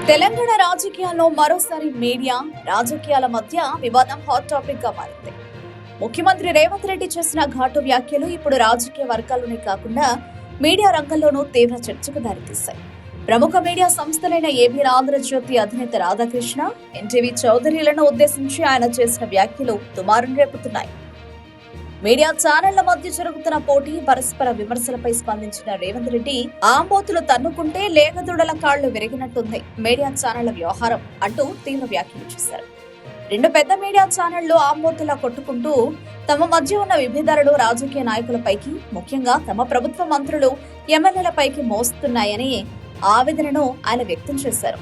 తెలంగాణ రాజకీయాల్లో మరోసారి మీడియా రాజకీయాల మధ్య వివాదం హాట్ టాపిక్ గా మారింది. ముఖ్యమంత్రి రేవంత్ రెడ్డి చేసిన ఘాటు వ్యాఖ్యలు ఇప్పుడు రాజకీయ వర్గాల్లోనే కాకుండా మీడియా రంగంలోనూ తీవ్ర చర్చకు దారితీశాయి. ప్రముఖ మీడియా సంస్థలైన ఏబీ ఆంధ్రజ్యోతి అధినేత రాధాకృష్ణ, ఎన్టీవీ చౌదరిలను ఉద్దేశించి ఆయన చేసిన వ్యాఖ్యలు దుమారం రేపుతున్నాయి. మీడియా ఛానళ్ల మధ్య జరుగుతున్న పోటీ, పరస్పర విమర్శలపై స్పందించిన రేవంత్ రెడ్డి ఆంబోతులు తన్నుకుంటే లేగదూడల కాళ్లు విరిగినట్టుంది మీడియా ఛానళ్ల వ్యవహారం అంటూ తీవ్ర వ్యాఖ్యలు చేశారు. రెండు పెద్ద మీడియా ఛానళ్లు ఆంబోతులా కొట్టుకుంటూ తమ మధ్య ఉన్న విభేదాలను రాజకీయ నాయకులపైకి, ముఖ్యంగా తమ ప్రభుత్వ మంత్రులు, ఎమ్మెల్యేలపైకి మోస్తున్నాయని ఆవేదనను ఆయన వ్యక్తం చేశారు.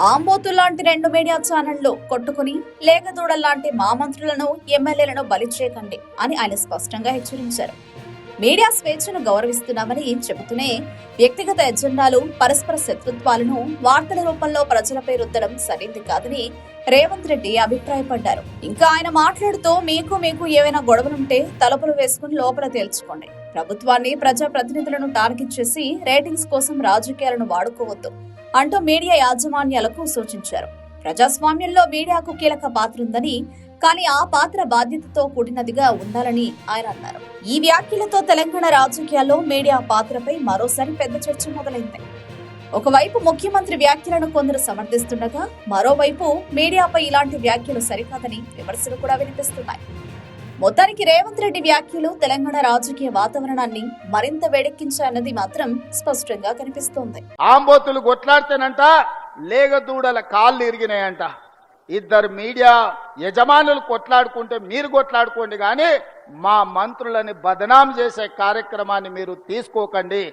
ఆంబోతుల్లాంటి రెండు మీడియా ఛానళ్లు కొట్టుకుని లేగదూడల్లాంటి మా మంత్రులను, ఎమ్మెల్యేలను బలి చేయకండి అని ఆయన స్పష్టంగా హెచ్చరించారు. మీడియా స్వేచ్ఛను గౌరవిస్తున్నామని చెబుతూనే వ్యక్తిగత ఎజెండాలు, పరస్పర శత్రుత్వాలను వార్తల రూపంలో ప్రజలపై రుద్దడం సరైంది కాదని రేవంత్ రెడ్డి అభిప్రాయపడ్డారు. ఇంకా ఆయన మాట్లాడుతూ మీకు ఏవైనా గొడవలుంటే తలుపులు వేసుకుని లోపల తేల్చుకోండి. ప్రభుత్వాన్ని, ప్రజా ప్రతినిధులను టార్గెట్ చేసి రేటింగ్స్ కోసం రాజకీయాలను వాడుకోవద్దు అంటూ మీడియా యాజమాన్యాలకు సూచించారు. ప్రజాస్వామ్యంలో మీడియాకు కీలక పాత్ర ఉందని, కానీ ఆ పాత్ర బాధ్యతతో కూడినదిగా ఉండాలని ఆయన అన్నారు. ఈ వ్యాఖ్యలతో తెలంగాణ రాజకీయాల్లో మీడియా పాత్రపై మరోసారి పెద్ద చర్చ మొదలైంది. ఒకవైపు ముఖ్యమంత్రి వ్యాఖ్యలను కొందరు సమర్థిస్తుండగా, మరోవైపు మీడియాపై ఇలాంటి వ్యాఖ్యలు సరికాదని విమర్శలు కూడా వినిపిస్తున్నాయి. మొత్తానికి రేవంత్ రెడ్డి వ్యాఖ్యలు తెలంగాణ రాజకీయ వాతావరణాన్ని మరింత వేడెక్కించాయన్నది మాత్రం స్పష్టంగా కనిపిస్తోంది. ఆంబోతులు కొట్లాడితేనంట లేగదూడల కాళ్ళు ఇరిగినాయంట. ఇద్దరు మీడియా యజమానులు కొట్లాడుకుంటే మీరు కొట్లాడుకోండి, కానీ మా మంత్రులని బదనాం చేసే కార్యక్రమాన్ని మీరు తీసుకోకండి.